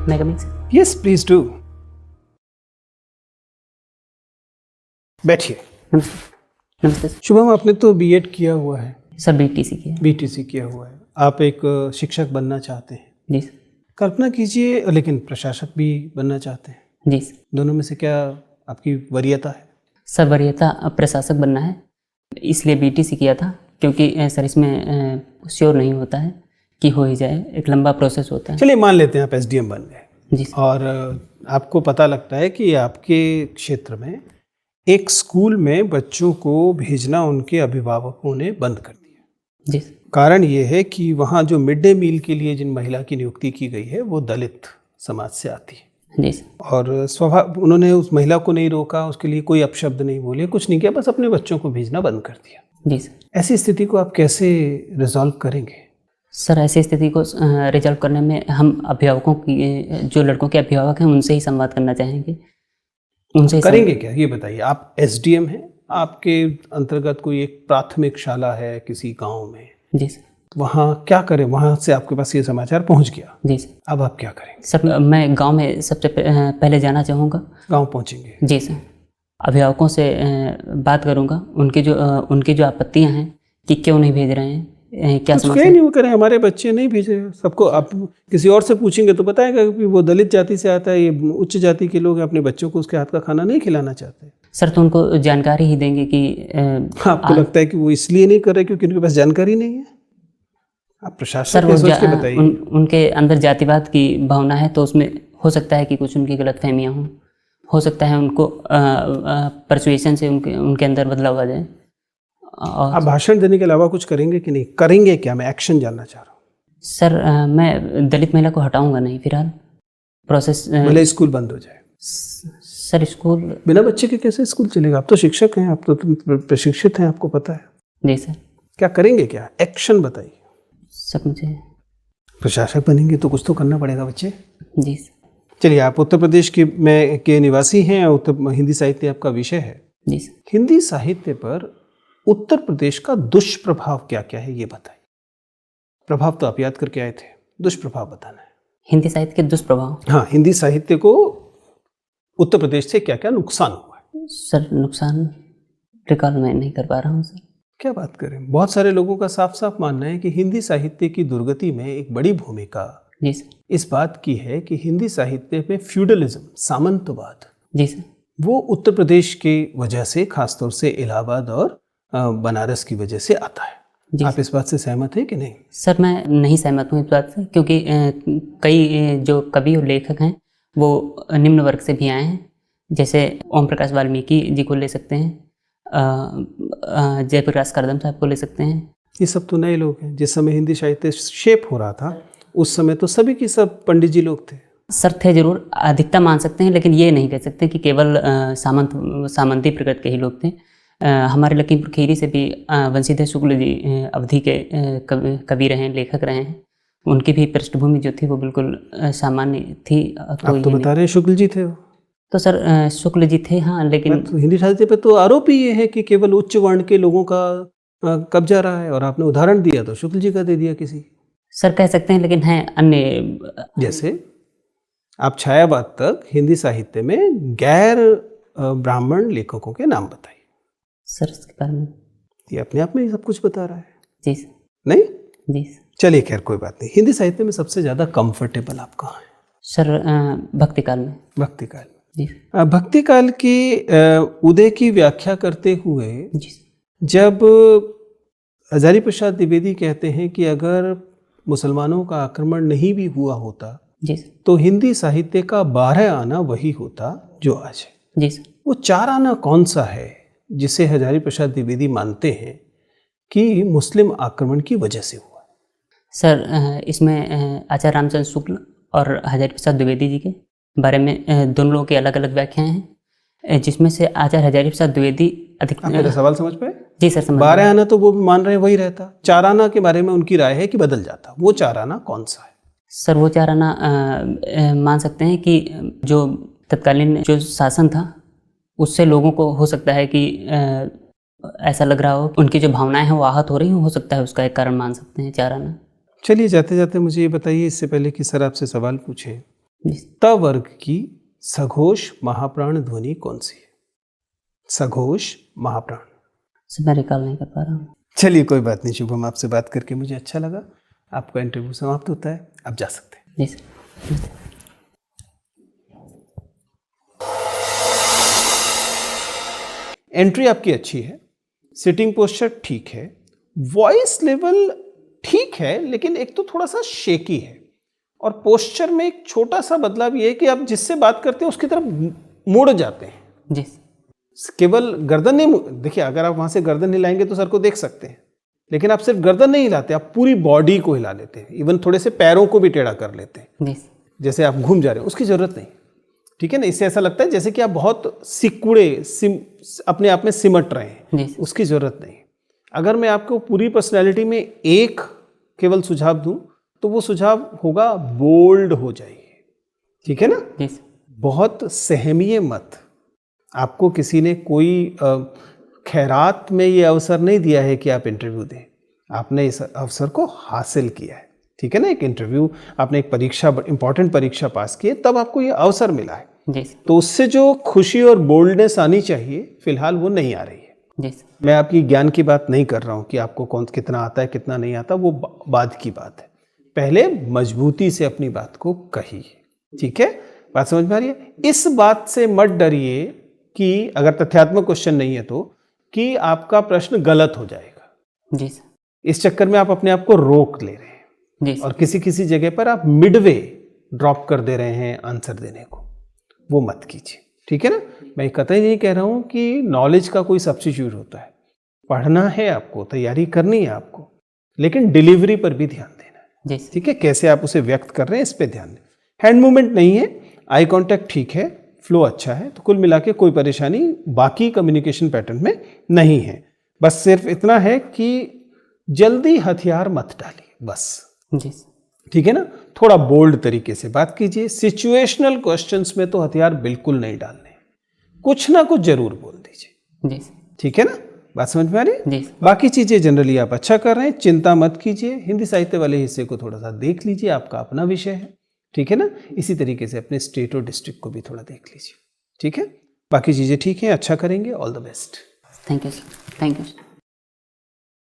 मैं coming sir? Yes please do. बैठिए। नमस्ते। नमस्ते सर। शुभम, आपने तो बीएड किया हुआ है। सर बीटीसी की है। बीटीसी किया हुआ है। आप एक शिक्षक बनना चाहते हैं। जी सर। कल्पना कीजिए, लेकिन प्रशासक भी बनना चाहते हैं। जी सर। दोनों में से क्या आपकी वरीयता है? सर वरीयता प्रशासक बनना है, इसलिए बीटीसी किया था, क्योंकि सर इसमें श्योर नहीं होता है कि हो ही जाए, एक लंबा प्रोसेस होता है। चलिए मान लेते हैं आप एसडीएम बन गए। जी सर। और आपको पता लगता है कि आपके क्षेत्र में एक स्कूल में बच्चों को भेजना उनके अभिभावकों ने बंद कर दिया। जी सर। कारण ये है कि वहाँ जो मिड डे मील के लिए जिन महिला की नियुक्ति की गई है वो दलित समाज से आती है। जी सर। और स्वभाव उन्होंने उस महिला को नहीं रोका, उसके लिए कोई अपशब्द नहीं बोले, कुछ नहीं किया, बस अपने बच्चों को भेजना बंद कर दिया। जी सर। ऐसी स्थिति को आप कैसे रिजॉल्व करेंगे? सर ऐसी स्थिति को रिजॉल्व करने में हम अभिभावकों की, जो लड़कों के अभिभावक हैं, उनसे ही संवाद करना चाहेंगे। उनसे करेंगे क्या ये बताइए। आप एसडीएम हैं, आपके अंतर्गत कोई एक प्राथमिक शाला है किसी गांव में। जी सर। वहाँ क्या करें? वहाँ से आपके पास ये समाचार पहुँच गया। जी सर। अब आप क्या करेंगे? सर मैं गांव में सबसे पहले जाना चाहूँगा। गांव पहुँचेंगे? जी सर। अभिभावकों से बात करूँगा, उनकी जो आपत्तियाँ हैं कि क्यों नहीं भेज रहे हैं, क्या कुछ समस्या कहीं नहीं वो करें, हमारे बच्चे नहीं भेजे सबको। आप किसी और से पूछेंगे तो बताएगा कि वो दलित जाति से आता है, ये उच्च जाति के लोग हैं, अपने बच्चों को उसके हाथ का खाना नहीं खिलाना चाहते। सर तो उनको जानकारी ही देंगे कि आपको लगता है कि वो इसलिए नहीं कर रहे क्योंकि उनके पास जानकारी नहीं है? आप प्रशासन सर के सोच के बताइए। उनके अंदर जातिवाद की भावना है, तो उसमें हो सकता है कि कुछ उनकी गलतफहमियां हों, हो सकता है उनको परसुएशन से उनके अंदर बदलाव आ जाए। और आप भाषण देने के अलावा कुछ करेंगे कि नहीं? करेंगे क्या? मैं एक्शन जानना चाह रहा हूँ। सर मैं दलित महिला को हटाऊंगा नहीं फिलहाल। प्रोसेस भले स्कूल बंद हो जाए। सर स्कूल बिना बच्चे के कैसे स्कूल चलेगा? आप तो शिक्षक हैं, आप तो प्रशिक्षित हैं, आपको पता है। जी सर। क्या करेंगे? क्या एक्शन बताइए। सर मुझे प्रशासक बनेंगे तो कुछ तो करना पड़ेगा बच्चे। जी सर। चलिए, आप उत्तर प्रदेश के निवासी हैं और हिंदी साहित्य आपका विषय है। जी सर। हिंदी साहित्य पर उत्तर प्रदेश का दुष्प्रभाव क्या क्या है ये बताइए। प्रभाव तो आप याद करके आए थे, दुष्प्रभाव बताना है। हिंदी साहित्य के दुष्प्रभाव? हाँ, हिंदी साहित्य को उत्तर प्रदेश से क्या क्या नुकसान हुआ है? सर नुकसान रिकॉल मैं नहीं कर पा रहा हूँ सर। क्या बात करें, बहुत सारे लोगों का साफ साफ मानना है कि हिंदी साहित्य की दुर्गति में एक बड़ी भूमिका जी सर। इस बात की है कि हिंदी साहित्य में फ्यूडलिज्म, सामंतवाद, जी सर। वो उत्तर प्रदेश की वजह से, खासतौर से इलाहाबाद और बनारस की वजह से आता है। आप इस बात से सहमत हैं कि नहीं? सर मैं नहीं सहमत हूँ इस बात से, क्योंकि कई जो कवि और लेखक हैं वो निम्न वर्ग से भी आए हैं। जैसे ओम प्रकाश वाल्मीकि जी को ले सकते हैं, जयप्रकाश करदम साहब को ले सकते हैं। ये सब तो नए लोग हैं। जिस समय हिंदी साहित्य शेप हो रहा था उस समय तो सभी की सब पंडित जी लोग थे। सर थे जरूर, अधिकता मान सकते हैं, लेकिन ये नहीं कह सकते कि केवल सामंती प्रकृति के ही लोग थे। हमारे लखीमपुर खीरी से भी वंशीधर शुक्ल जी अवधि के कवि रहे हैं, लेखक रहे हैं। उनकी भी पृष्ठभूमि जो थी वो बिल्कुल सामान्य थी। आप तो बता रहे हैं शुक्ल जी थे वो। तो सर शुक्ल जी थे, हाँ, लेकिन तो हिंदी साहित्य पे तो आरोप ही ये है कि केवल उच्च वर्ण के लोगों का कब्जा रहा है, और आपने उदाहरण दिया तो शुक्ल जी का दे दिया किसी। सर कह सकते हैं, लेकिन हैं अन्य। जैसे आप छायावाद तक हिंदी साहित्य में गैर ब्राह्मण लेखकों के नाम बताइए। सर इसके बारे में ये अपने आप में ही सब कुछ बता रहा है। जी सर। नहीं? जी सर। चलिए खैर कोई बात नहीं। हिंदी साहित्य में सबसे ज्यादा कंफर्टेबल आप कहाँ हैं? सर भक्ति काल में। भक्ति काल में। जी भक्ति काल के उदय की व्याख्या करते हुए जी सर। जब हजारी प्रसाद द्विवेदी कहते हैं कि अगर मुसलमानों का आक्रमण नहीं भी हुआ होता जी सर। तो हिंदी साहित्य का 12 आना वही होता जो आज है। जी सर। वो 4 आना कौन सा है जिसे हजारी प्रसाद द्विवेदी मानते हैं कि मुस्लिम आक्रमण की वजह से हुआ? सर इसमें आचार्य रामचंद्र शुक्ल और हजारी प्रसाद द्विवेदी जी के बारे में दोनों लोगों की अलग अलग व्याख्याएं हैं, जिसमें से आचार्य हजारी प्रसाद द्विवेदी अधिक। आप मेरा सवाल समझ पाए? जी सर समझ। 12 आना तो वो भी मान रहे हैं वही रहता, 4 आना के बारे में उनकी राय है कि बदल जाता। वो 4 आना कौन सा है? सर वो 4 आना मान सकते हैं कि जो तत्कालीन जो शासन था उससे लोगों को हो सकता है कि ऐसा लग रहा हो, उनकी जो भावनाएं हैं वो आहत हो रही हो सकता है उसका एक कारण मान सकते हैं 4 आना। चलिए जाते जाते मुझे ये बताइए, इससे पहले कि सर आपसे सवाल पूछें, जी त वर्ग की सघोष महाप्राण ध्वनि कौन सी है? सघोष महाप्राण। सर मैं रिकॉल नहीं कर पा रहा हूँ। चलिए कोई बात नहीं शुभम, आपसे बात करके मुझे अच्छा लगा। आपका इंटरव्यू समाप्त होता है, आप जा सकते हैं। जी सर। एंट्री आपकी अच्छी है, सिटिंग पोस्चर ठीक है, वॉइस लेवल ठीक है, लेकिन एक तो थोड़ा सा शेकी है, और पोस्चर में एक छोटा सा बदलाव ये है कि आप जिससे बात करते हैं उसकी तरफ मुड़ जाते हैं। जी सर। केवल गर्दन नहीं, देखिए अगर आप वहां से गर्दन हिलाएंगे तो सर को देख सकते हैं, लेकिन आप सिर्फ गर्दन नहीं हिलाते, आप पूरी बॉडी को हिला लेते हैं, इवन थोड़े से पैरों को भी टेढ़ा कर लेते हैं, जी सर। जैसे आप घूम जा रहे हैं। उसकी जरूरत नहीं, ठीक है ना। इससे ऐसा लगता है जैसे कि आप बहुत सिकुड़े अपने आप में सिमट रहे हैं, जी सर। उसकी जरूरत नहीं। अगर मैं आपको पूरी पर्सनैलिटी में एक केवल सुझाव दूं तो वो सुझाव होगा बोल्ड हो जाइए, ठीक है ना। जी सर। बहुत सहमिए मत। आपको किसी ने कोई खैरात में ये अवसर नहीं दिया है कि आप इंटरव्यू दें, आपने इस अवसर को हासिल किया है, ठीक है ना। एक इंटरव्यू, आपने एक परीक्षा, इंपॉर्टेंट परीक्षा पास की है, तब आपको ये अवसर मिला है। जी सर। तो उससे जो खुशी और बोल्डनेस आनी चाहिए, फिलहाल वो नहीं आ रही है। जी सर। मैं आपकी ज्ञान की बात नहीं कर रहा हूँ कि आपको कौन कितना आता है कितना नहीं आता, वो बाद की बात है। पहले मजबूती से अपनी बात को कहिए, ठीक है। बात समझ में आ रही है? इस बात से मत डरिए कि अगर तथ्यात्मक क्वेश्चन नहीं है तो, कि आपका प्रश्न गलत हो जाएगा। जी सर। इस चक्कर में आप अपने आप को रोक ले रहे हैं, जी और सर। किसी किसी जगह पर आप मिडवे ड्रॉप कर दे रहे हैं आंसर देने को, वो मत कीजिए, ठीक है ना। मैं कतई नहीं कह रहा हूं कि नॉलेज का कोई सब्स्टिट्यूट होता है, पढ़ना है आपको, तैयारी करनी है आपको, लेकिन डिलीवरी पर भी ध्यान देना है, जी सर। ठीक है। कैसे आप उसे व्यक्त कर रहे हैं इस पे ध्यान दें। हैंड मूवमेंट नहीं है, आई कांटेक्ट ठीक है, फ्लो अच्छा है, तो कुल मिला के कोई परेशानी बाकी कम्युनिकेशन पैटर्न में नहीं है। बस सिर्फ इतना है कि जल्दी हथियार मत डालिए, बस, जी सर। ठीक है ना। थोड़ा बोल्ड तरीके से बात कीजिए। सिचुएशनल क्वेश्चंस में तो हथियार बिल्कुल नहीं डालने, कुछ ना कुछ जरूर बोल दीजिए, जी सर। ठीक है ना। बात समझ में आ रही है? जी सर। बाकी चीजें जनरली आप अच्छा कर रहे हैं, चिंता मत कीजिए। हिंदी साहित्य वाले हिस्से को थोड़ा सा देख लीजिए, आपका अपना विषय है, ठीक है ना। इसी तरीके से अपने स्टेट और डिस्ट्रिक्ट को भी थोड़ा देख लीजिए, ठीक है। बाकी चीजें ठीक है, अच्छा करेंगे। All the best. Thank you sir. Thank you sir.